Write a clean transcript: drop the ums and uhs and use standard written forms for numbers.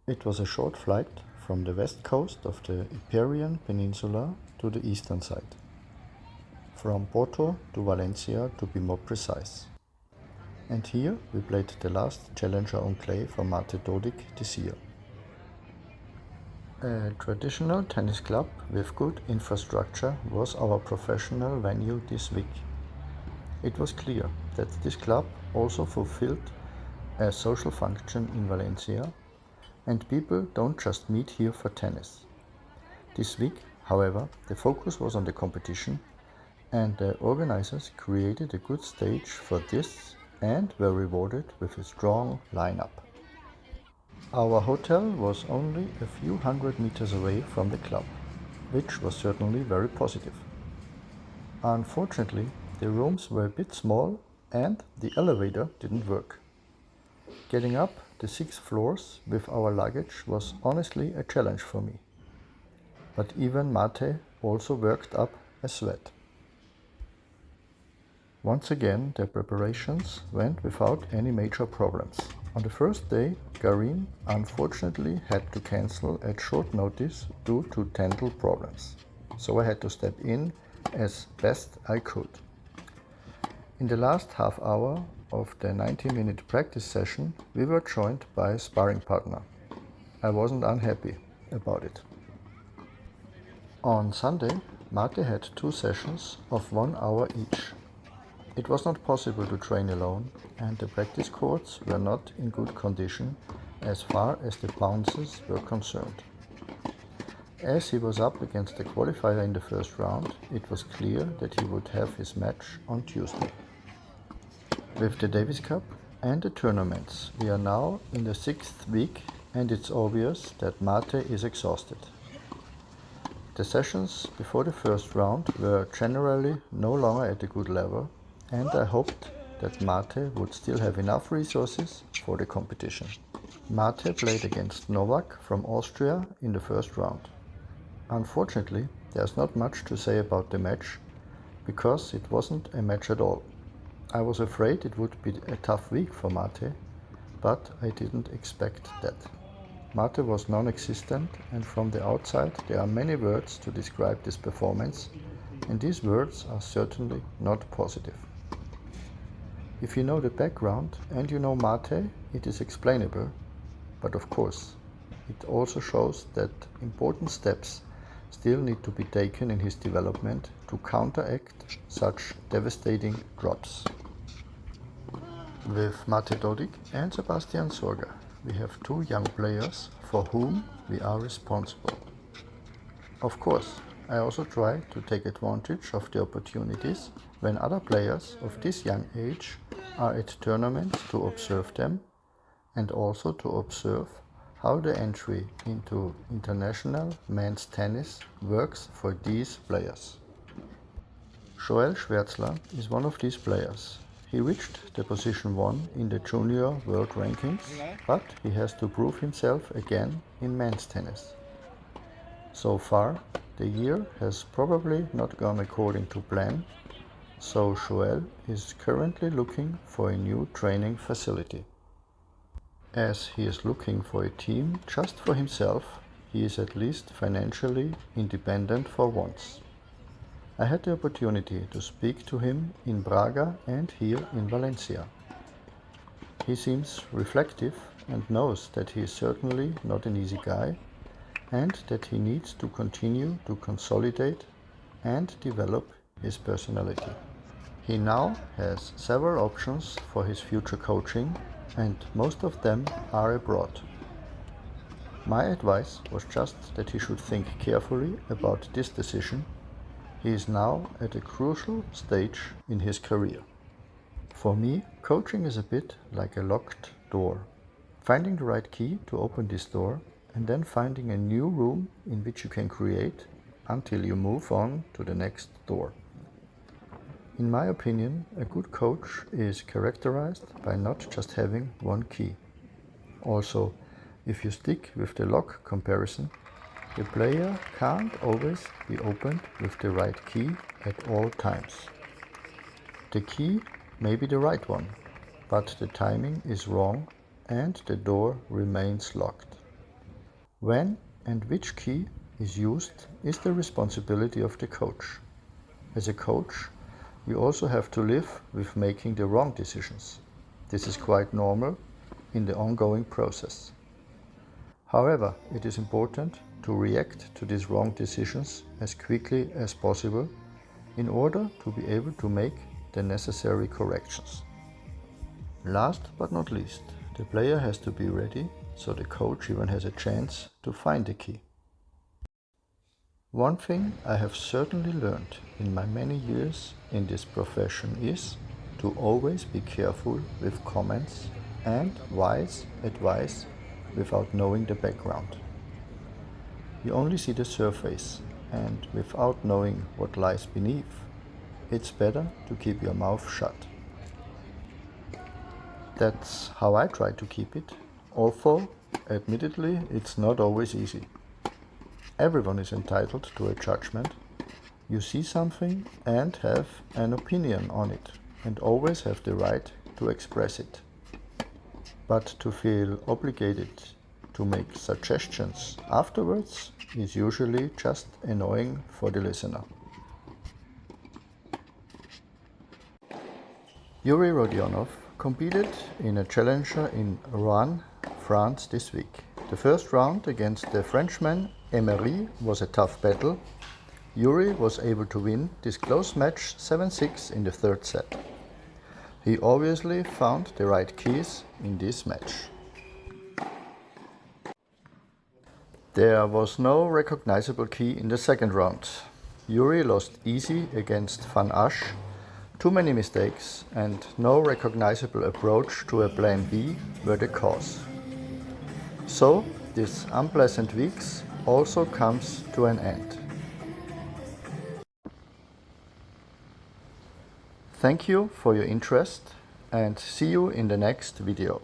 It was a short flight from the west coast of the Iberian Peninsula to the eastern side, from Porto to Valencia to be more precise. And here we played the last Challenger on clay for Mate Dodig this year. A traditional tennis club with good infrastructure was our professional venue this week. It was clear that this club also fulfilled a social function in Valencia, and people don't just meet here for tennis. This week, however, the focus was on the competition, and the organizers created a good stage for this and were rewarded with a strong lineup. Our hotel was only a few hundred meters away from the club, which was certainly very positive. Unfortunately, the rooms were a bit small and the elevator didn't work. Getting up the 6 floors with our luggage was honestly a challenge for me. But even Mate also worked up a sweat. Once again, the preparations went without any major problems. On the first day, Garin unfortunately had to cancel at short notice due to dental problems, so I had to step in as best I could. In the last half hour of the 90-minute practice session, we were joined by a sparring partner. I wasn't unhappy about it. On Sunday, Mate had 2 sessions of 1 hour each. It was not possible to train alone, and the practice courts were not in good condition as far as the bounces were concerned. As he was up against the qualifier in the first round, it was clear that he would have his match on Tuesday. With the Davis Cup and the tournaments, we are now in the 6th week, and it's obvious that Mate is exhausted. The sessions before the first round were generally no longer at a good level, and I hoped that Mate would still have enough resources for the competition. Mate played against Novak from Austria in the first round. Unfortunately, there's not much to say about the match, because it wasn't a match at all. I was afraid it would be a tough week for Mate, but I didn't expect that. Mate was non-existent, and from the outside there are many words to describe this performance, and these words are certainly not positive. If you know the background and you know Mate, it is explainable, but of course, it also shows that important steps still need to be taken in his development to counteract such devastating drops. With Mate Dodig and Sebastian Sorga, we have 2 young players for whom we are responsible. Of course, I also try to take advantage of the opportunities when other players of this young age are at tournaments to observe them, and also to observe how the entry into international men's tennis works for these players. Joel Schwärzler is one of these players. He reached the position 1 in the junior world rankings, but he has to prove himself again in men's tennis. So far, the year has probably not gone according to plan, so Joel is currently looking for a new training facility. As he is looking for a team just for himself, he is at least financially independent for once. I had the opportunity to speak to him in Braga and here in Valencia. He seems reflective and knows that he is certainly not an easy guy, and that he needs to continue to consolidate and develop his personality. He now has several options for his future coaching, and most of them are abroad. My advice was just that he should think carefully about this decision. He is now at a crucial stage in his career. For me, coaching is a bit like a locked door. Finding the right key to open this door, and then finding a new room in which you can create until you move on to the next door. In my opinion, a good coach is characterized by not just having one key. Also, if you stick with the lock comparison, the player can't always be opened with the right key at all times. The key may be the right one, but the timing is wrong and the door remains locked. When and which key is used is the responsibility of the coach. As a coach, you also have to live with making the wrong decisions. This is quite normal in the ongoing process. However, it is important to react to these wrong decisions as quickly as possible in order to be able to make the necessary corrections. Last but not least, the player has to be ready so the coach even has a chance to find the key. One thing I have certainly learned in my many years in this profession is to always be careful with comments and wise advice without knowing the background. You only see the surface, and without knowing what lies beneath, it's better to keep your mouth shut. That's how I try to keep it, although admittedly it's not always easy. Everyone is entitled to a judgment. You see something and have an opinion on it, and always have the right to express it. But to feel obligated to make suggestions afterwards is usually just annoying for the listener. Yuri Rodionov competed in a challenger in Rouen, France this week. The first round against the Frenchman Emery was a tough battle. Yuri was able to win this close match 7-6 in the third set. He obviously found the right keys in this match. There was no recognizable key in the second round. Yuri lost easy against Van Asch. Too many mistakes and no recognizable approach to a plan B were the cause. So, this unpleasant weeks also comes to an end. Thank you for your interest and see you in the next video.